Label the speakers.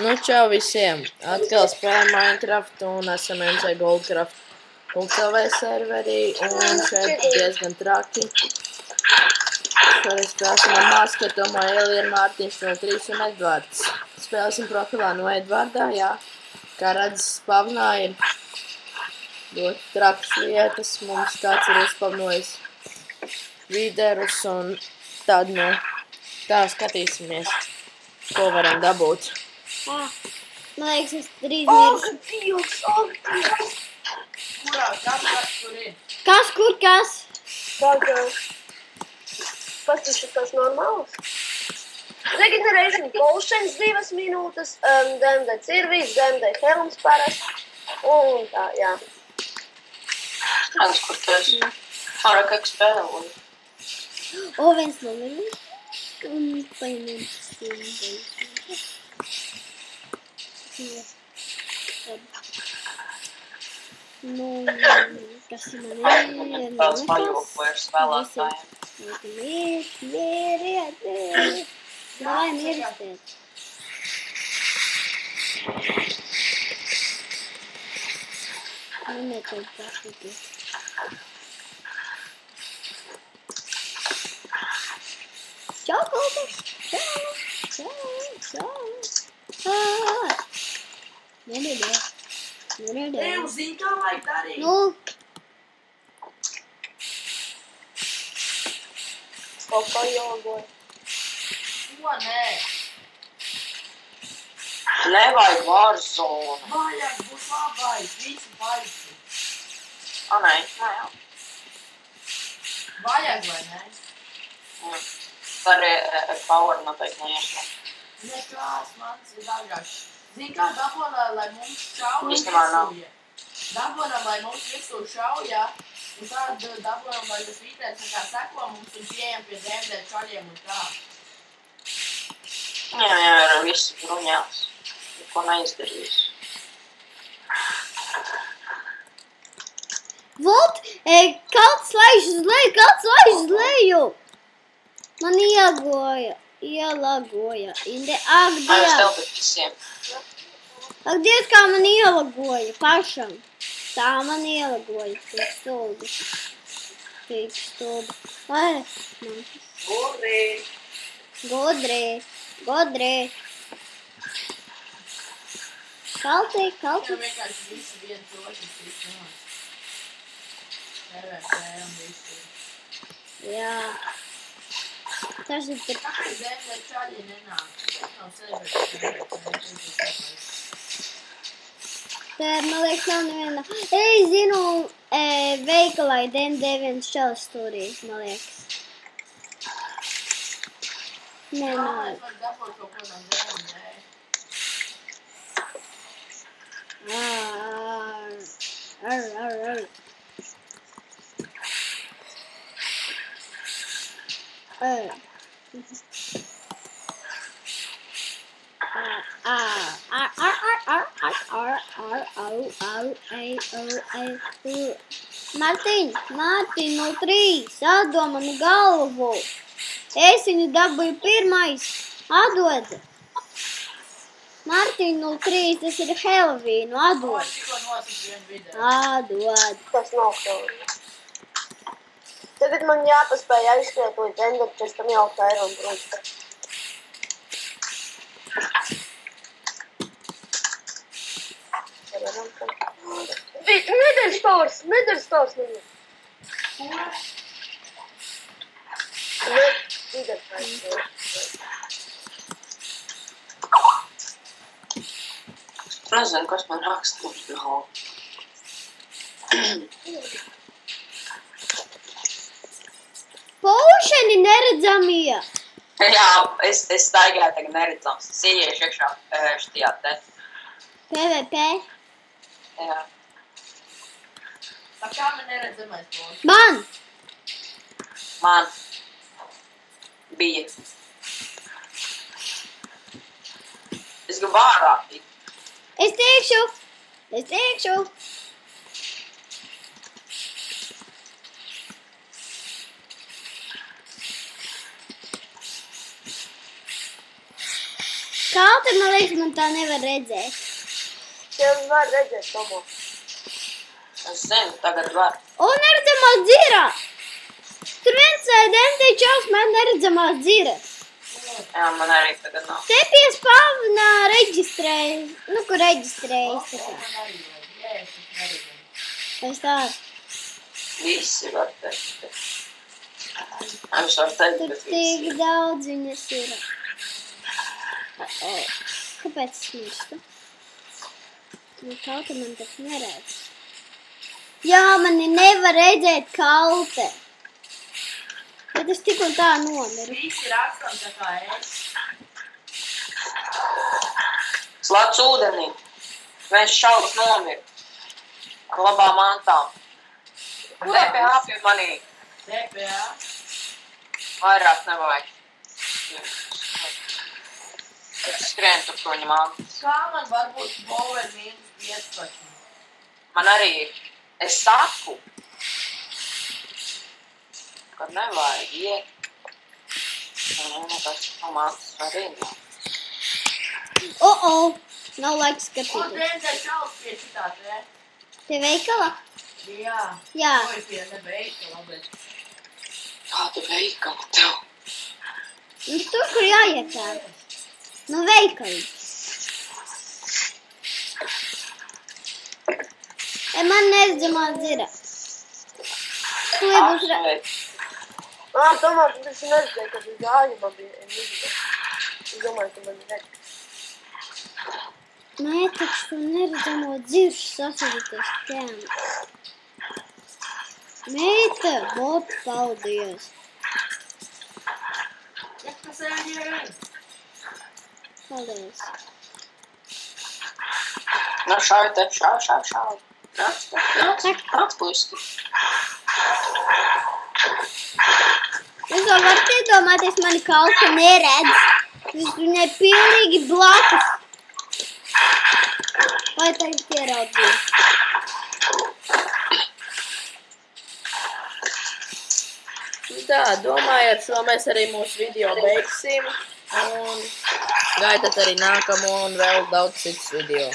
Speaker 1: Nu, čau visiem! Atkal spēlējam Minecraft un esam MC Goldcraft.lv serverī un šeit diezgan traki. Šoreiz spēlēsim ar Maskatomo, Elienu, Mārtiņš 03 un Edvards. Spēlēsim profilā no Edvardā, jā. Kā redzes, spavnā ir ļoti trakas vietas. Mums kāds ir uzspavnojis viderus un tad, nu, tā skatīsimies, ko varam dabūt.
Speaker 2: Man liekas, es drīz miršu.
Speaker 1: Dievs! Kurā? Kas tur ir?
Speaker 2: Kas, kur, kas?
Speaker 3: Kas tas ir tas normāls? Regeneration potions 2 minūtes, DMD cirvīs, DMD helms parasti, un tā, jā.
Speaker 4: Kāds, kur tu esi? Ārā, kā spēlē, un...
Speaker 2: O, viens no viņiem. Un paņemam stīm. Nu, kas man ir?
Speaker 4: Tāds majok vairs vēlētājiem.
Speaker 2: Mieriet. Davai, mieristiet. Nemēķēt pašķities. Čau, kolkas! Čau! Nedēļ.
Speaker 1: Tev zini, kā vajag darīt?
Speaker 2: Nu,
Speaker 3: Kaut kā jogoja.
Speaker 1: Ko nē?
Speaker 4: Nevajag Warzone.
Speaker 1: Vajag būt labai, visi baisi.
Speaker 4: Nē, jā.
Speaker 1: Vajag vai nē?
Speaker 4: Par power noteikti neiešķi.
Speaker 1: Nekās, mans ir dārgāks. Zini, kā dabonā, lai mums šauja
Speaker 4: Īstenībā nav.
Speaker 1: Dabonam, lai mums visu šauja, un tad dabonam, lai tas vītēns nekā seko mums un pieejam pie DMD čaļiem un tā.
Speaker 4: Jā, ar visu bruņās. Ko neizdarīs.
Speaker 2: vot, kāds laiž uz leju. Man ielagoja.
Speaker 4: Tev pēc visiem.
Speaker 2: Ak, Dievs, kā man ielagoja pašam. Tā man ielagoja. Tik stulbi. Ai, Godrī. Kaltī.
Speaker 1: Tev vienkārši visi viens otrs risinās. PvP un visi.
Speaker 2: Jā. Tas ir tik.
Speaker 1: Kāpēc DMD čaļi nenāk? Tas nav servers.
Speaker 2: Tā, man liekas, nav neviena. Ej, zinu, veikalā ir DMD1 šķeles stūrī, man liekas. Nē, nav.
Speaker 1: Es varu dabot kaut ko no DMD.
Speaker 2: Ar. Mārtiņ, 03, atdod manu galvu. Es viņu dabūju pirmais. Atdod. Mārtiņ, 03, tas ir Halloween. Atdod.
Speaker 1: Tikko nosīt vienu video.
Speaker 2: Atdod.
Speaker 3: Tas nav Halloween. Tagad man jāpaspēj aizskriet līdz Ender, pēc tam jau Iron Brunska. Nedēļas stors viņu.
Speaker 4: Nezinu, kas man raksta uz galvu.
Speaker 2: Paušeni neredzamie.
Speaker 4: Jā, es staigāju tagad neredzams. Es ieiešu iekšā šitijā te.
Speaker 2: PvP.
Speaker 4: Jā.
Speaker 1: Tā kā man neredzamais būs?
Speaker 4: Man bija. Es gribu ārā tikt.
Speaker 2: Es teikšu. Kalti, man liekas, man tā nevar redzēt.
Speaker 3: Tev var redzēt, Tomo.
Speaker 4: Es zinu, tagad var.
Speaker 2: O, neredzamā dzira! Tur viens DMT čels, man neredzamā dzira.
Speaker 4: Jā, man arī tagad nav.
Speaker 2: Te pie spavna reģistrējas. Nu, kur reģistrējas. Es tā.
Speaker 4: Visi var teikt. Es varu teikt,
Speaker 2: Tur
Speaker 4: bet
Speaker 2: tik
Speaker 4: visi.
Speaker 2: daudz viņas ir. Kāpēc es mirstu? Nu, Kalte man tak neredz. Jā, mani nevar redzēt Kalte. Bet es tik un tā nomiru.
Speaker 1: Visi rakstam tā kā es.
Speaker 4: Slats ūdenī. Viens šaubas nomir. Ar labām mantām. DPA pie manī.
Speaker 1: DPA.
Speaker 4: Vairāk nevajag. Es skrienu tur, ko viņa mantas.
Speaker 1: Kā man varbūt power -15?
Speaker 4: Man arī ir. Es saku. Kad nevajag iet. Tas nav mantas arī nav.
Speaker 2: Nav laiks
Speaker 1: Un
Speaker 2: skatīties.
Speaker 1: reizē čals pie šitā te.
Speaker 2: Te veikala?
Speaker 1: Jā.
Speaker 2: Jā.
Speaker 1: Oi, pie nebeigta, bet.
Speaker 4: Kāda veikala tev?
Speaker 2: Nu, tur, kur jāiet tā. Nu, veikali. Man neredzamā dzira. Tu būs
Speaker 3: Tomā, tu taču neredzēji, ka tu gāji man bija nizda. Es domāju, ka man redz.
Speaker 2: Nē, taču tu neredzamo dziršu sasūties tēmu. Meita, bot, paldies.
Speaker 1: Jak tas ir?
Speaker 2: Paldies.
Speaker 4: Nu, šauj te, šauj. Nāc, puiski.
Speaker 2: Jūs vēl varat iedomāties, mani Kalte neredz. Viņai pilnīgi blakus. Vai tagad ieraudzīju?
Speaker 1: Tā, domāju, ar šo mēs arī mūsu video beigsim. Un gaidat arī nākamo un vēl daudz citus video.